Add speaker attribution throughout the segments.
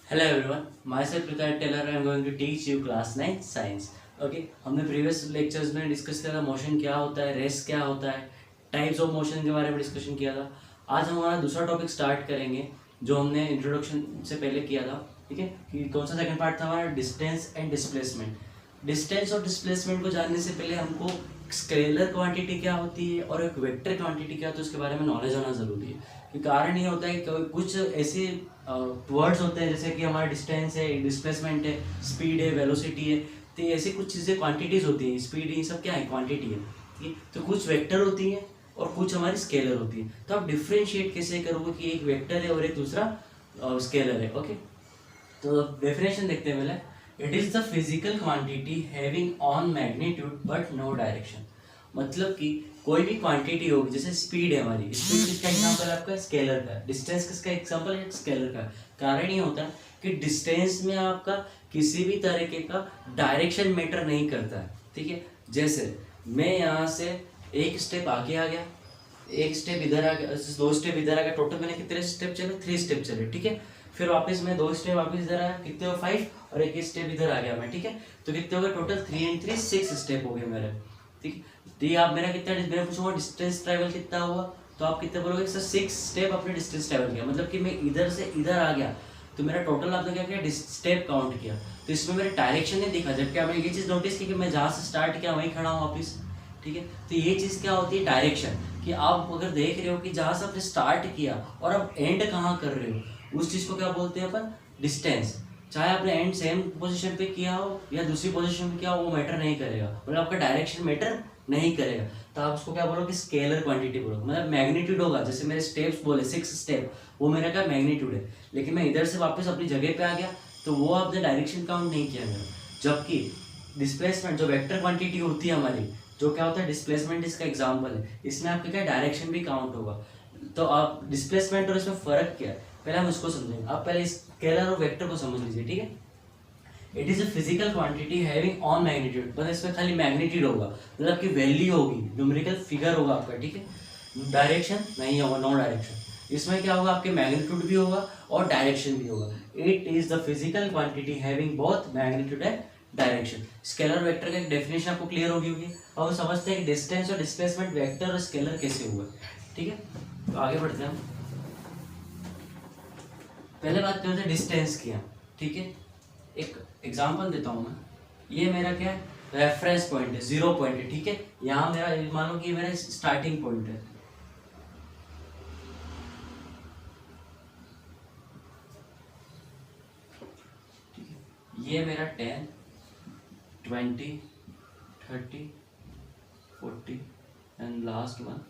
Speaker 1: Hello everyone, myself Prithar Taylor and I am going to teach you class 9 science. Okay हमने previous lectures में discuss किया था motion क्या होता है, रेस्ट क्या होता है, टाइप्स ऑफ मोशन के बारे में डिस्कशन किया था। आज हम हमारा दूसरा टॉपिक स्टार्ट करेंगे जो हमने इंट्रोडक्शन से पहले किया था। ठीक है कि कौन सा सेकंड पार्ट था हमारा, डिस्टेंस एंड डिस्प्लेसमेंट। डिस्टेंस और डिस्प्लेसमेंट को जानने से पहले हमको स्केलर क्वांटिटी क्या होती है और एक वेक्टर क्वांटिटी क्या होती है उसके बारे में नॉलेज होना ज़रूरी है। कि कारण ये होता है कि कुछ ऐसे वर्ड्स होते हैं जैसे कि हमारा डिस्टेंस है, डिस्प्लेसमेंट है, स्पीड है, वेलोसिटी है, तो ये ऐसी कुछ चीज़ें क्वांटिटीज होती हैं। स्पीड ये सब क्या है, क्वांटिटी है। ठीक है, तो कुछ वेक्टर होती हैं और कुछ हमारी स्केलर होती है। तो आप डिफ्रेंशिएट कैसे करोगे कि एक वेक्टर है और एक दूसरा स्केलर है। ओके, तो डेफिनेशन देखते हैं पहले। It is the physical quantity having on magnitude but no direction. मतलब कि कोई भी क्वांटिटी होगी, जैसे स्पीड है हमारी, स्पीड किसका एग्जांपल है आपका, स्केलर का। डिस्टेंस किसका एग्जांपल है, स्केलर का। कारण ये होता है कि डिस्टेंस में आपका किसी भी तरीके का डायरेक्शन मैटर नहीं करता है। ठीक है, जैसे मैं यहाँ से एक स्टेप आगे आ गया, एक स्टेप इधर आ गया, दो स्टेप इधर आ गया, टोटल मैंने कितने स्टेप चले, 3 स्टेप चले। ठीक है, फिर वापस मैं 2 स्टेप वापस इधर आया, कितने हो 5, और एक स्टेप इधर आ गया मैं। ठीक है, तो कितने हो गए टोटल, 3 and 3 6 स्टेप हो गए मेरे। ठीक है, तो ये आप मेरा कितना, मैं पूछूंगा डिस्टेंस ट्रैवल कितना हुआ, तो आप कितने बोलोगे सर 6 स्टेप अपने डिस्टेंस ट्रैवल किया। मतलब कि मैं इधर से इधर आ गया तो मेरा टोटल आपने क्या किया, स्टेप काउंट किया। तो इसमें मेरे डायरेक्शन नहीं दिखा, जबकि आपने ये चीज़ नोटिस की कि मैं जहाँ से स्टार्ट किया वहीं खड़ा हूँ वापिस। ठीक है, तो ये चीज़ क्या होती है, डायरेक्शन। कि आप अगर देख रहे हो कि जहाँ से आपने स्टार्ट किया और आप एंड कहाँ कर रहे हो, उस चीज़ को क्या बोलते हैं अपन, डिस्टेंस। चाहे आपने एंड सेम पोजीशन पे किया हो या दूसरी पोजीशन पे किया हो, वो मैटर नहीं करेगा, मतलब आपका डायरेक्शन मैटर नहीं करेगा। तो आप उसको क्या बोलोगे, स्केलर क्वांटिटी बोलोगे। मतलब मैग्नीट्यूड होगा, जैसे मेरे स्टेप्स बोले 6 स्टेप, वो मेरा क्या मैग्नीट्यूड है। लेकिन मैं इधर से वापस अपनी जगह पे आ गया तो वो आपने डायरेक्शन काउंट नहीं किया मेरा। जबकि डिस्प्लेसमेंट जो वेक्टर क्वांटिटी होती है हमारी, जो क्या होता है डिस्प्लेसमेंट, इसका एग्जाम्पल है, इसमें आपका क्या डायरेक्शन भी काउंट होगा। तो आप डिस्प्लेसमेंट और इसमें फ़र्क क्या है पहले हम उसको समझेंगे। आप पहले स्केलर और वेक्टर को समझ लीजिए। ठीक है, it is a physical quantity having on magnitude, बस इसमें खाली मैग्नीट्यूड होगा, मतलब कि वैल्यू होगी, न्यूमेरिकल फिगर होगा आपका। ठीक है, डायरेक्शन नहीं होगा, नो डायरेक्शन। इसमें क्या होगा, आपके मैग्नीट्यूड भी होगा और डायरेक्शन भी होगा। It is the physical quantity having both magnitude and direction. Scalar vector का एक डेफिनेशन आपको क्लियर होगी होगी। अब हम समझते हैं कि डिस्टेंस और डिस्प्लेसमेंट वेक्टर और स्केलर कैसे हुआ। ठीक है, तो आगे बढ़ते हैं हम। पहले बात करते हैं डिस्टेंस की। ठीक है, एक एग्जांपल देता हूँ मैं। ये मेरा क्या है, रेफरेंस पॉइंट है, 0 पॉइंट है। ठीक है, यहाँ मेरा मान लो कि ये मेरा स्टार्टिंग पॉइंट है। ठीक है, ये मेरा 10 20 30 40 एंड लास्ट वन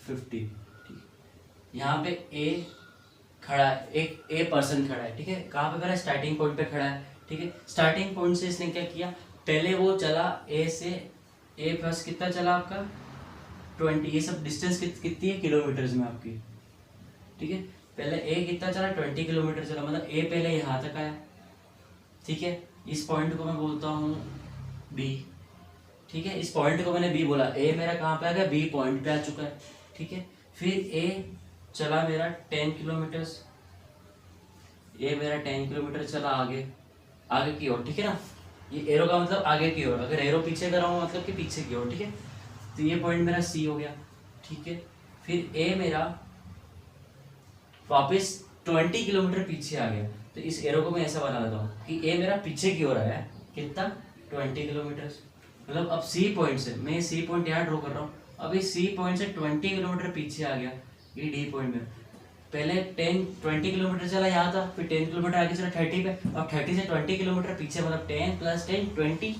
Speaker 1: 50। ठीक है, यहाँ पे ए खड़ा है, एक ए पर्सन खड़ा है। ठीक है, कहाँ पे खड़ा है, स्टार्टिंग पॉइंट पे खड़ा है। ठीक है, स्टार्टिंग पॉइंट से इसने क्या किया, पहले वो चला ए से, ए प्लस कितना चला आपका 20। ये सब डिस्टेंस कितनी है किलोमीटर्स में आपकी। ठीक है, पहले ए कितना चला, 20 किलोमीटर चला, मतलब ए पहले यहाँ तक आया। ठीक है, इस पॉइंट को मैं बोलता हूँ बी। ठीक है, इस पॉइंट को मैंने बी बोला, ए मेरा कहाँ पे आ गया, बी पॉइंट पे आ चुका है। ठीक है, फिर ए चला मेरा 10 किलोमीटर्स, ये मेरा 10 किलोमीटर चला आगे, आगे की ओर। ठीक है ना, ये एरो का मतलब आगे की ओर, अगर एरो पीछे कर रहा हूँ मतलब कि पीछे की ओर। ठीक है, तो ये पॉइंट मेरा सी हो गया। ठीक है, फिर ए मेरा वापस 20 किलोमीटर पीछे आ गया, तो इस एरो को मैं ऐसा बना देता हूँ कि ए मेरा पीछे की ओर आया है, कितना 20 किलोमीटर। मतलब अब सी पॉइंट से, मैं सी पॉइंट यहाँ ड्रॉ कर रहा हूँ, अब इस सी पॉइंट से 20 किलोमीटर पीछे आ गया, ये डी पॉइंट में। पहले 20 किलोमीटर चला यहाँ था, फिर 10 किलोमीटर आगे चला 30 पे, अब 30 से 20 किलोमीटर पीछे, मतलब 10 + 10 20,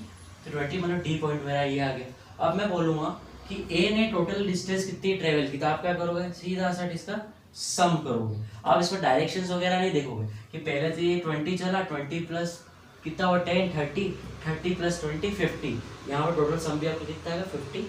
Speaker 1: तो 20 मतलब डी पॉइंट मेरा ये आ गया। अब मैं बोलूँगा कि ए ने टोटल डिस्टेंस कितनी ट्रेवल की, तो आप क्या करोगे, सीधा सा इसका सम करोगे। आप इसमें डायरेक्शंस वगैरह नहीं देखोगे कि पहले तो ये 20 चला, 20 प्लस कितना हुआ 10 30, 30 + 20 50, यहाँ पर टोटल सम भी आपको कितना आएगा 50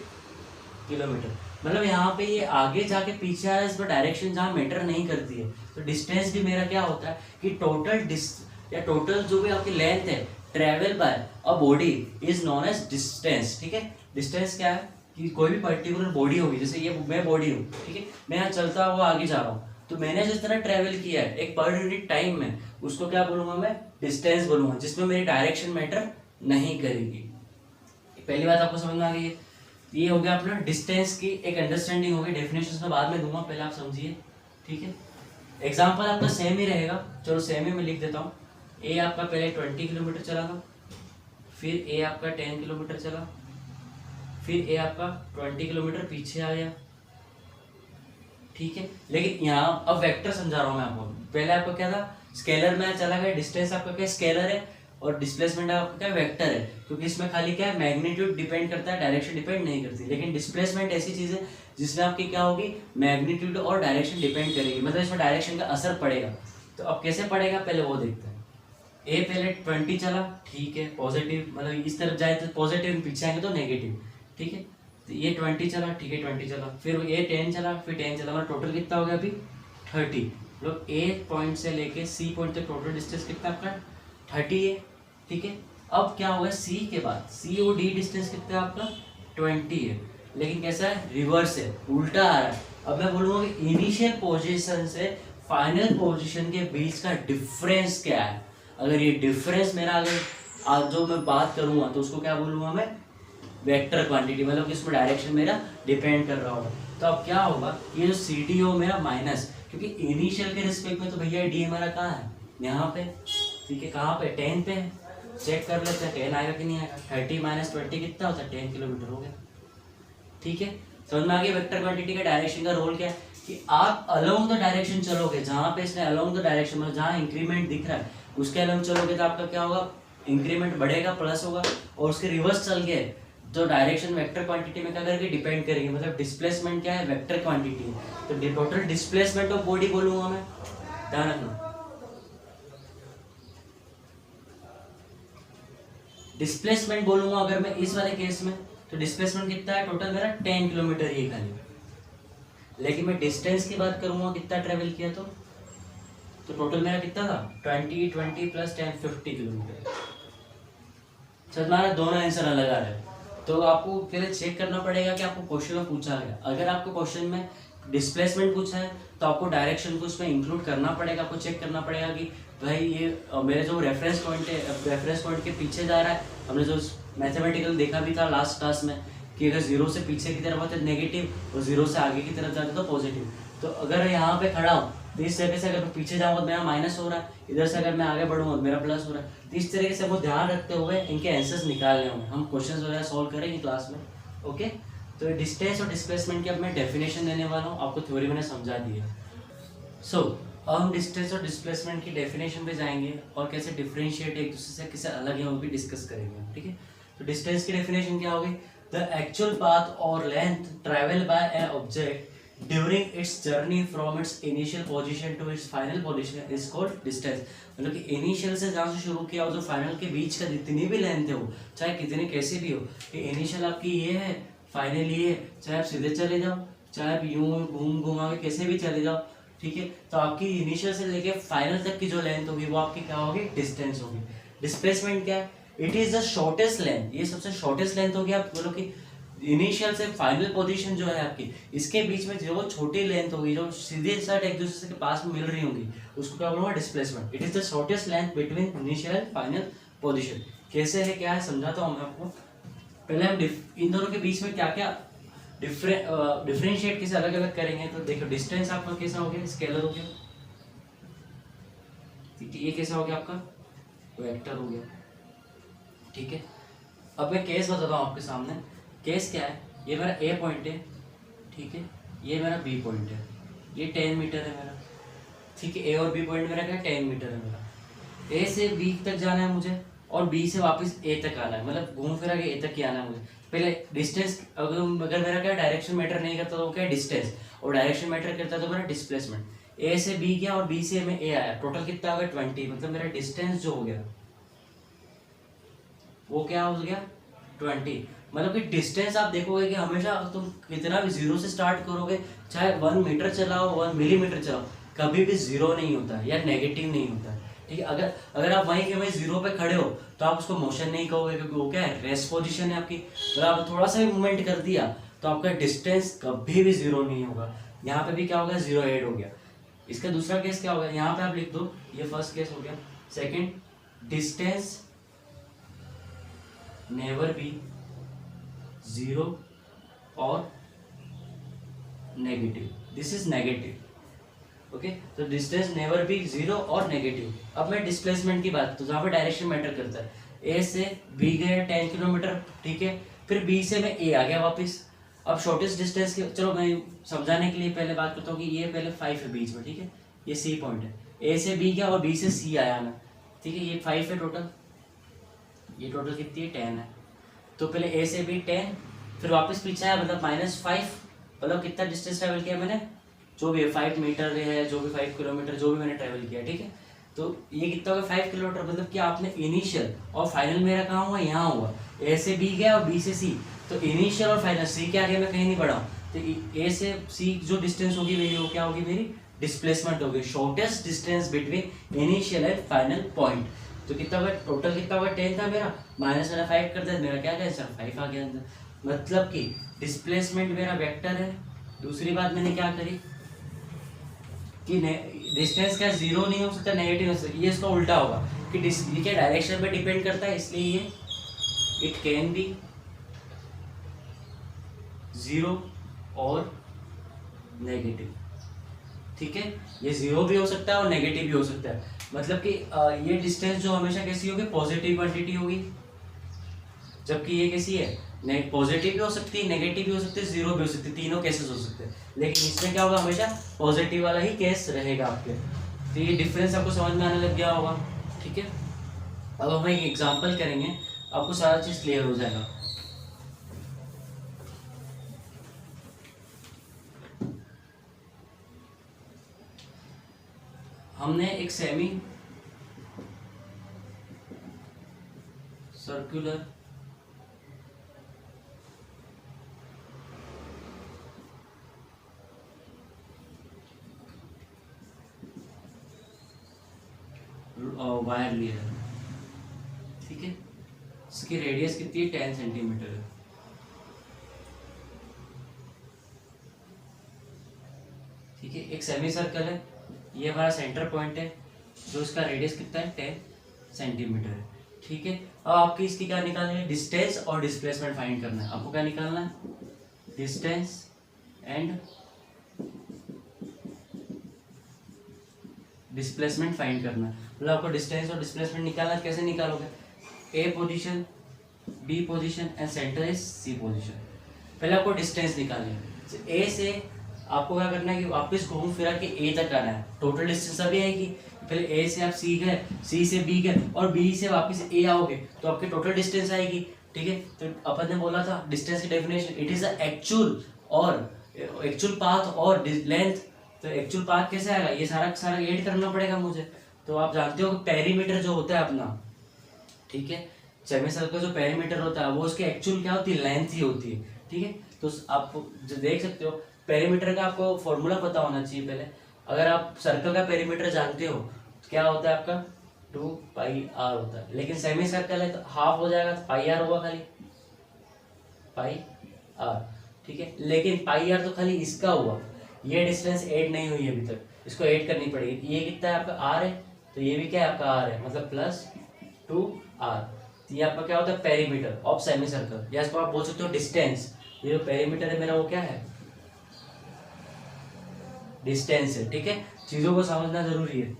Speaker 1: किलोमीटर। मतलब यहाँ पे ये आगे जाके पीछे आ रहा है, इस पर डायरेक्शन जहाँ मैटर नहीं करती है। तो डिस्टेंस भी मेरा क्या होता है कि टोटल जो भी आपकी लेंथ है travel by a body is known as distance. ठीक है, डिस्टेंस क्या है कि कोई भी पर्टिकुलर बॉडी होगी, जैसे ये मैं बॉडी हूँ। ठीक है, मैं यहाँ चलता हुआ आगे जा रहा हूँ, तो मैंने जिस तरह ट्रेवल किया है एक पर यूनिट टाइम में, उसको क्या बोलूंगा मैं, डिस्टेंस बोलूंगा, जिसमें मेरी डायरेक्शन मैटर नहीं करेगी। पहली बात आपको समझ में आ गई है। ये हो गया अपना डिस्टेंस की एक अंडरस्टैंडिंग होगी, डेफिनेशन में बाद में दूंगा, पहले आप समझिए, ठीक है। एग्जाम्पल आपका सेम ही रहेगा, चलो सेम ही मैं लिख देता हूँ। ए आपका पहले 20 किलोमीटर चला था, फिर ए आपका 10 किलोमीटर चला, फिर ए आपका 20 किलोमीटर पीछे आ गया, ठीक है। लेकिन यहाँ अब वेक्टर समझा रहा हूँ मैं आपको। पहले आपका क्या था, स्केलर में चला गया, डिस्टेंस आपका क्या स्केलर है और डिस्प्लेसमेंट आपका क्या वेक्टर है, क्योंकि इसमें खाली क्या है, मैग्नीट्यूड डिपेंड करता है, डायरेक्शन डिपेंड नहीं करती। लेकिन डिस्प्लेसमेंट ऐसी चीज है जिसमें आपकी क्या होगी, मैग्नीट्यूड और डायरेक्शन डिपेंड करेगी, मतलब इसमें डायरेक्शन का असर पड़ेगा। तो अब कैसे पड़ेगा पहले वो देखते हैं। ए पहले 20 चला, ठीक है, पॉजिटिव, मतलब इस तरफ जाए तो पॉजिटिव, पीछे आएंगे तो नेगेटिव, ठीक है। तो ये 20 चला, ठीक है, 20 चला, फिर ये 10 चला, फिर 10 चला, मतलब टोटल कितना हो गया अभी 30। मतलब ए पॉइंट से लेके सी पॉइंट तक टोटल डिस्टेंस कितना आपका 30 है, ठीक है। अब क्या होगा, सी के बाद सी और डी डिस्टेंस कितना है आपका 20 है, लेकिन कैसा है, रिवर्स है, उल्टा आ रहा है। अब मैं बोलूँगा कि इनिशियल पोजीशन से फाइनल पोजीशन के बीच का डिफरेंस क्या है। अगर ये डिफरेंस मेरा अगर आज जो मैं बात करूँगा तो उसको क्या बोलूँगा मैं, वेक्टर क्वांटिटी, मतलब कि इसमें डायरेक्शन मेरा डिपेंड कर रहा होगा। तो अब क्या होगा, ये जो सी डी हो मेरा माइनस, क्योंकि इनिशियल के रिस्पेक्ट में तो भैया डी हमारा कहाँ है, यहाँ पे, ठीक है, कहाँ पे 10 पे है। चेक कर लेते हैं 10 आएगा कि नहीं आएगा। 30 माइनस 20 कितना होता है, 10 किलोमीटर हो गया, ठीक है। समझ में आ गया वेक्टर क्वांटिटी का डायरेक्शन का रोल क्या है, कि आप अलोंग द डायरेक्शन चलोगे, जहाँ पे इसने अलोंग द डायरेक्शन, मतलब जहाँ इंक्रीमेंट दिख रहा है उसके अलोंग चलोगे तो आपका क्या होगा, इंक्रीमेंट बढ़ेगा, प्लस होगा। और उसके रिवर्स चल गए तो डायरेक्शन वेक्टर क्वांटिटी में क्या करेगी, डिपेंड करेगी। मतलब डिस्प्लेसमेंट क्या है, वेक्टर क्वांटिटी है, तो टोटल डिस्प्लेसमेंट ऑफ बॉडी बोलूंगा मैं, ध्यान रखना। डिस्प्लेसमेंट बोलूंगा अगर मैं इस वाले केस में, तो डिस्प्लेसमेंट कितना है, टोटल मेरा 10 किलोमीटर ही खाली। लेकिन मैं डिस्टेंस की बात करूंगा कितना ट्रेवल किया, तो टोटल मेरा कितना था 20 प्लस 10 50 किलोमीटर। सर हमारा दोनों आंसर अलग आ रहे हैं, तो आपको पहले चेक करना पड़ेगा कि आपको क्वेश्चन में पूछा गया। अगर आपको क्वेश्चन में डिस्प्लेसमेंट पूछा है तो आपको डायरेक्शन को उसमें इंक्लूड करना पड़ेगा। आपको चेक करना पड़ेगा कि भाई ये मेरे जो रेफरेंस पॉइंट है, रेफरेंस पॉइंट के पीछे जा रहा है। हमने जो मैथमेटिकल देखा भी था लास्ट क्लास में कि अगर जीरो से पीछे की तरफ होता है नेगेटिव और जीरो से आगे की तरफ जाते तो पॉजिटिव। तो अगर यहाँ पे खड़ा हूँ तो इस तरीके से अगर पीछे जाऊँगा तो मेरा माइनस हो रहा है, इधर से अगर मैं आगे बढ़ूँगा तो मेरा प्लस हो रहा है। तो इस तरीके से वो ध्यान रखते हुए इनके आंसर्स निकालने होंगे। हम क्वेश्चन वगैरह सॉल्व करेंगे क्लास में, ओके। तो डिस्टेंस और डिस्प्लेसमेंट की अब मैं डेफिनेशन देने वाला हूँ, आपको थ्योरी मैंने समझा दी है। सो अब हम डिस्टेंस और डिस्प्लेसमेंट की डेफिनेशन पे जाएंगे और कैसे डिफरेंशिएट एक दूसरे से कैसे अलग है वो भी डिस्कस करेंगे, ठीक है। तो डिस्टेंस की डेफिनेशन क्या होगी, द एक्चुअल पाथ और length travel by a object during its journey from its initial position to its final position is called distance. मतलब कि इनिशियल से जहाँ से शुरू किया और जो फाइनल के बीच का जितनी भी लेंथ है वो चाहे कितनी कैसी भी हो, कि इनिशियल आपकी ये है, फाइनल ये है, चाहे आप सीधे चले जाओ, चाहे आप यूं घूम घुमा के कैसे भी चले जाओ, ठीक है। तो आपकी इनिशियल से लेके फाइनल तक की जो लेंथ होगी वो आपकी क्या होगी, डिस्टेंस होगी। डिस्प्लेसमेंट क्या है, it is the shortest length, ये सबसे शॉर्टेस्ट लेंथ होगी। आप बोलो कि इनिशियल से फाइनल पोजीशन जो है आपकी, इसके बीच में जो छोटी लेंथ होगी जो सीधे साइड एक दूसरे के पास में मिल रही होगी उसको क्या बोलूंगा, displacement. It is the shortest length between initial and final position. कैसे है क्या है समझाता हूँ मैं आपको। पहले हम इन दोनों के बीच में क्या क्या डिफरेंशिएट कैसे अलग अलग करेंगे। तो देखो डिस्टेंस आपका कैसा हो गया, स्केलर हो गया, ये कैसा हो गया आपका, वेक्टर हो गया, ठीक है। अब मैं केस बताता हूँ आपके सामने। केस क्या है, ये मेरा ए पॉइंट है, ठीक है, ये मेरा बी पॉइंट है, ये 10 मीटर है मेरा, ठीक है। ए और बी पॉइंट मेरा क्या है, 10 मीटर है मेरा। ए से बी तक जाना है मुझे और बी से वापस ए तक आना है, मतलब घूम फिरा के ए तक ही आना है मुझे। पहले डिस्टेंस अगर मेरा क्या डायरेक्शन मैटर नहीं करता तो क्या है, डिस्टेंस, और डायरेक्शन मैटर करता तो मेरा डिस्प्लेसमेंट। ए से बी गया और बी से में ए आया, टोटल कितना हो गया 20। मतलब मेरा डिस्टेंस जो हो गया वो क्या हो गया 20। मतलब कि डिस्टेंस आप देखोगे कि हमेशा तुम कितना भी जीरो से स्टार्ट करोगे, चाहे 1 मीटर चलाओ 1 मिलीमीटर चलाओ, कभी भी जीरो नहीं होता है या नेगेटिव नहीं होता है, ठीक है। अगर आप वहीं के वहीं जीरो पे खड़े हो तो आप उसको मोशन नहीं कहोगे, क्योंकि वो क्या है, रेस्ट पोजीशन है आपकी। अगर आप थोड़ा सा भी मूवमेंट कर दिया तो आपका डिस्टेंस कभी भी जीरो नहीं होगा। यहाँ पे भी क्या हो गया, जीरो एड हो गया। इसका दूसरा केस क्या होगा, यहाँ पे आप लिख दो, ये फर्स्ट केस हो गया। Second, distance never be zero और negative, this is negative. Okay, तो डिस्टेंस नेवर बी जीरो और नेगेटिव। अब मैं डिस्प्लेसमेंट की बात तो जहाँ पे डायरेक्शन मैटर करता है, ए से बी गया 10 किलोमीटर, ठीक है, फिर बी से मैं ए आ गया वापस। अब शॉर्टेस्ट डिस्टेंस के, चलो मैं समझाने के लिए पहले बात करता हूँ कि ये पहले 5 है बीच में, ठीक है, ये सी पॉइंट है, ए से बी गया और बी से सी आया मैं, ठीक है, ये 5 है टोटल, ये टोटल कितनी है 10 है। तो पहले ए से बी 10, फिर वापस पीछे आया, मतलब -5, मतलब कितना डिस्टेंस ट्रैवल किया मैंने, जो भी है 5 मीटर है, जो भी 5 किलोमीटर जो भी मैंने ट्रैवल किया, ठीक है। तो ये कितना होगा 5 किलोमीटर, मतलब कि आपने इनिशियल और फाइनल मेरा कहाँ हुआ, यहाँ हुआ, ए से बी गया और बी से सी, तो इनिशियल और फाइनल सी के आगे मैं कहीं नहीं बढ़ा हूँ, तो ए से सी जो डिस्टेंस होगी मेरी, वो क्या होगी, मेरी डिस्प्लेसमेंट होगी, shortest distance between initial and final point. तो कितना होगा टोटल, कितना होगा 10 था मेरा, माइनस मैंने 5 कर दिया, मेरा क्या गया सर 5 आ गया अंदर, मतलब कि डिस्प्लेसमेंट मेरा वेक्टर है। दूसरी बात मैंने क्या करी कि डिस्टेंस का जीरो नहीं हो सकता, नेगेटिव हो सकता, ये इसका उल्टा होगा कि ये क्या डायरेक्शन पे डिपेंड करता है, इसलिए ये इट कैन बी जीरो और नेगेटिव, ठीक है, ये जीरो भी हो सकता है और नेगेटिव भी हो सकता है, मतलब कि ये डिस्टेंस जो हमेशा कैसी होगी, पॉजिटिव क्वांटिटी होगी, जबकि ये कैसी है, पॉजिटिव भी हो सकती है, नेगेटिव भी हो सकती है, जीरो भी हो सकती है, तीनों केसेस हो सकते हैं, लेकिन इसमें क्या होगा, हमेशा पॉजिटिव वाला ही केस रहेगा आपके। तो ये डिफरेंस आपको समझ में आने लग गया होगा, ठीक है। अब हम एक एग्जांपल करेंगे, आपको सारा चीज क्लियर हो जाएगा। हमने एक सेमी सर्कुलर वायर लिया है, ठीक है, इसकी रेडियस कितनी है 10 सेंटीमीटर है, ठीक है, एक सेमी सर्कल है, ये हमारा सेंटर पॉइंट है, जो इसका रेडियस कितना है 10 सेंटीमीटर है, ठीक है। अब आपकी इसकी क्या निकालनी है, डिस्टेंस और डिस्प्लेसमेंट फाइंड करना है, आपको क्या निकालना है, डिस्टेंस एंड डिस्प्लेसमेंट फाइंड करना है, मतलब आपको डिस्टेंस और डिस्प्लेसमेंट निकालना, कैसे निकालोगे, A position, B position and centre is C position. पहले आपको डिस्टेंस निकालनी है, ए से आपको क्या करना है कि वापस घूम फिरा के ए तक आना है, टोटल डिस्टेंस अभी आएगी, पहले ए से आप सी गए, सी से बी गए और बी से वापस ए आओगे, तो आपकी टोटल डिस्टेंस आएगी, ठीक है। तो अपन ने बोला था डिस्टेंस की डेफिनेशन, इट इज एक्चुअल और एक्चुअल पाथ और लेंथ, तो एक्चुअल पाथ कैसे आएगा, ये सारा सारा ऐड करना पड़ेगा मुझे। तो आप जानते हो कि पेरीमीटर जो होता है अपना, ठीक है, सेमी सर्कल जो पेरीमीटर होता है वो उसकी एक्चुअल क्या होती है, लेंथ ही होती है, ठीक है। तो आप जो देख सकते हो पेरीमीटर का आपको फॉर्मूला पता होना चाहिए पहले। अगर आप सर्कल का पेरीमीटर जानते हो तो क्या होता है आपका 2πr होता है, लेकिन सेमी सर्कल है तो हाफ हो जाएगा, तो πr होगा खाली, πr, ठीक है। लेकिन πr तो खाली इसका हुआ, ये डिस्टेंस ऐड नहीं हुई अभी तक, इसको ऐड करनी पड़ेगी। ये कितना है आपका r है, तो ये भी क्या है आपका r है, मतलब +2r। ये आपका क्या होता है पेरीमीटर ऑफ सेमी सर्कल, या इसको आप बोल सकते हो डिस्टेंस। ये जो पेरीमीटर है मेरा वो क्या है, डिस्टेंस है, ठीक है। चीज़ों को समझना जरूरी है।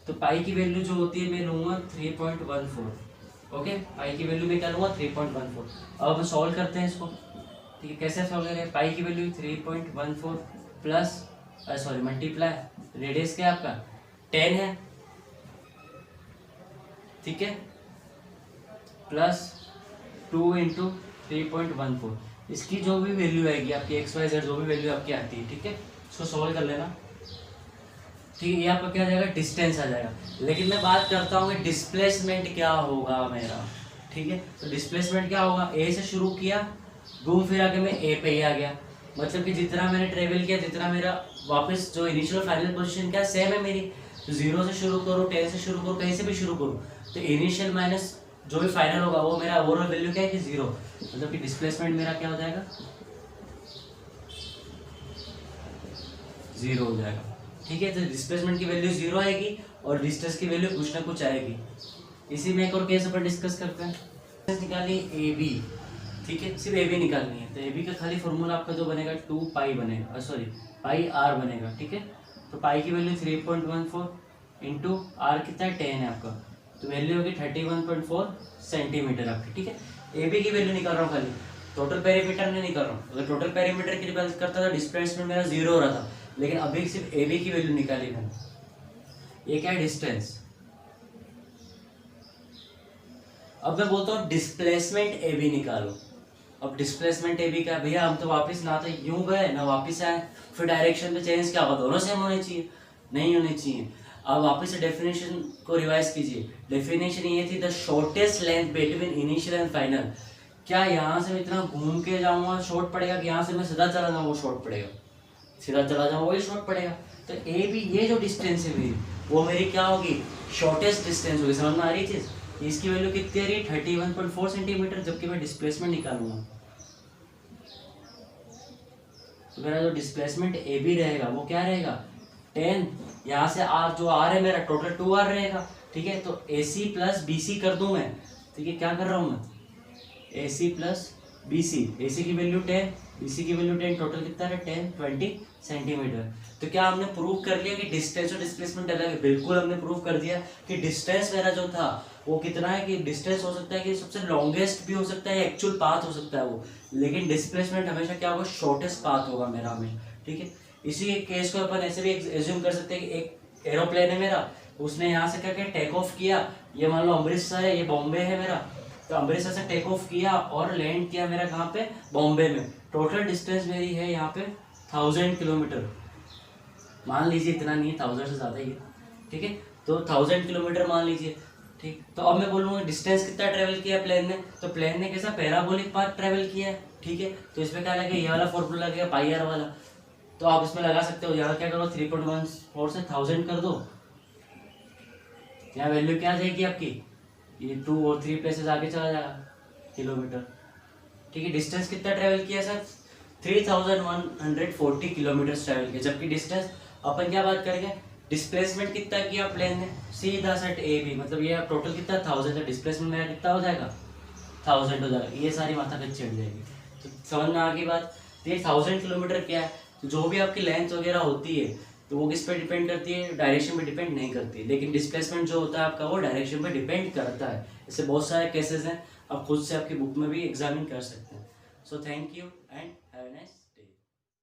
Speaker 1: तो पाई की वैल्यू जो होती है मैं लूँगा 3.14, ओके, पाई की वैल्यू मैं क्या लूँगा 3.14। अब हम सॉल्व करते हैं इसको, ठीक है। कैसे सॉल्व करें, पाई की value 3.14 plus sorry multiply radius क्या आपका 10 है, ठीक है, प्लस 2 इंटू 3.14, इसकी जो भी वैल्यू आएगी आपकी XYZ जो भी वैल्यू आपकी आती है, ठीक है, इसको सॉल्व कर लेना, ठीक है। ये आपका क्या आ जाएगा, डिस्टेंस आ जाएगा। लेकिन मैं बात करता हूँ कि डिस्प्लेसमेंट क्या होगा मेरा, ठीक है। तो डिस्प्लेसमेंट क्या होगा, ए से शुरू किया, घूम फिरा के मैं ए पे ही आ गया, मतलब कि जितना मैंने ट्रेवल किया, जितना मेरा वापस जो इनिशियल फाइनल पोजीशन क्या सेम है मेरी, तो 0 से शुरू करो, 10 से शुरू करो, कहीं से भी शुरू करो, तो इनिशियल माइनस जो भी फाइनल होगा वो मेरा ओवरऑल वैल्यू क्या है कि 0, मतलब कि डिस्प्लेसमेंट मेरा क्या हो जाएगा 0 हो जाएगा, ठीक है। तो डिस्प्लेसमेंट की वैल्यू 0 आएगी और डिस्टेंस की वैल्यू कुछ ना कुछ आएगी। इसी में एक और केस अपन डिस्कस करते हैं। निकालनी ए बी, ठीक है, सिर्फ ए बी निकालनी है। तो ए बी का खाली फॉर्मूला आपका जो बनेगा 2 पाई बनेगा, सॉरी पाई आर बनेगा, ठीक है। तो पाई की वैल्यू 3.14 इंटू आर कितना है 10 है आपका, तो वैल्यू होगी 31.4 सेंटीमीटर आपकी, ठीक है। ए बी की वैल्यू निकाल रहा हूँ खाली, टोटल पेरीमीटर नहीं निकाल रहा हूँ। अगर टोटल पेरीमीटर की बात करता था डिस्प्लेसमेंट मेरा 0 हो रहा था, लेकिन अभी सिर्फ ए बी की वैल्यू निकाली मैंने। ये क्या है डिस्टेंस। अब मैं बोलता हूँ डिस्प्लेसमेंट ए बी निकालो। अब डिस्प्लेसमेंट ए बी का भैया हम तो वापस ना तो यूं गए ना वापस आए, फिर डायरेक्शन पे चेंज क्या होगा, दोनों सेम होने चाहिए, नहीं होने चाहिए। अब वापस से डेफिनेशन को रिवाइज कीजिए। डेफिनेशन ये थी the shortest length between initial and final. क्या यहाँ से मैं इतना घूम के जाऊंगा शॉर्ट पड़ेगा, कि यहाँ से मैं सीधा चला जाऊँ वो शॉर्ट पड़ेगा, सीधा चला जाऊँ वही शॉर्ट पड़ेगा। तो ए बी ये जो डिस्टेंस है मेरी, वो मेरी क्या होगी, शॉर्टेस्ट डिस्टेंस होगी। समझ में आ रही चीज़। इसकी वैल्यू कितनी आ रही है 31.4 सेंटीमीटर, जबकि मैं डिस्प्लेसमेंट निकालूंगा। तो मेरा जो डिस्प्लेसमेंट ए बी रहेगा वो क्या रहेगा 10, यहाँ से आर जो आर है मेरा टोटल 2 आर रहेगा, ठीक है। तो ए सी प्लस बी सी कर दूं मैं, ठीक है। क्या कर रहा हूँ मैं, ए सी प्लस बी सी, ए सी की वैल्यू 10, बी सी की वैल्यू 10, टोटल कितना है 20 सेंटीमीटर। तो क्या हमने प्रूव कर लिया कि डिस्टेंस और डिस्प्लेसमेंट अलग है? बिल्कुल हमने प्रूव कर दिया कि डिस्टेंस मेरा जो था वो कितना है, कि डिस्टेंस हो सकता है कि सबसे लॉन्गेस्ट भी हो सकता है, एक्चुअल पाथ हो सकता है वो, लेकिन डिस्प्लेसमेंट हमेशा क्या होगा, शॉर्टेस्ट पाथ होगा मेरा हमेशा, ठीक है। इसी केस को अपन ऐसे भी एज्यूम कर सकते हैं कि एक एरोप्लेन है मेरा, उसने यहाँ से क्या क्या टेक ऑफ किया, ये मान लो अमृतसर है, ये बॉम्बे है मेरा, तो अमृतसर से टेक ऑफ किया और लैंड किया मेरा कहाँ पे, बॉम्बे में। टोटल डिस्टेंस मेरी है यहाँ पे 1000 किलोमीटर, मान लीजिए इतना नहीं है, 1000 से ज़्यादा ही है, ठीक है। तो 1000 किलोमीटर मान लीजिए, ठीक। तो अब मैं बोलूँगा डिस्टेंस कितना ट्रेवल किया प्लेन ने, तो प्लेन ने कैसा पैराबोलिक पाथ ट्रेवल किया है, ठीक है। तो इसमें क्या लगेगा, ये वाला फॉर्मूला लगेगा पाई आर वाला, तो आप इसमें लगा सकते हो। यहाँ क्या करो 3.14 से 1000 कर दो, यहाँ वैल्यू क्या आ जाएगी आपकी, ये 2 और 3 प्लेसेस आगे चला जाएगा किलोमीटर, ठीक है। डिस्टेंस कितना ट्रेवल किया सर, 3140 किलोमीटर ट्रेवल किया, जबकि डिस्टेंस अपन क्या बात करेंगे, डिस्प्लेसमेंट कितना किया प्लेन ने, सीधा सेट ए बी, मतलब ये टोटल कितना 1000 है, डिस्प्लेसमेंट मेरा कितना हो जाएगा 1000 हो जाएगा। ये सारी माथा पे चढ़ जाएगी, तो समझ में आ गई बात। ये 1000 किलोमीटर क्या है, तो जो भी आपकी लेंथ वगैरह होती है तो वो किस पे डिपेंड करती है, डायरेक्शन पे डिपेंड नहीं करती है, लेकिन डिस्प्लेसमेंट जो होता है आपका वो डायरेक्शन पे डिपेंड करता है। ऐसे बहुत सारे केसेस हैं, आप खुद से आपकी बुक में भी एग्जामिन कर सकते हैं। So thank you and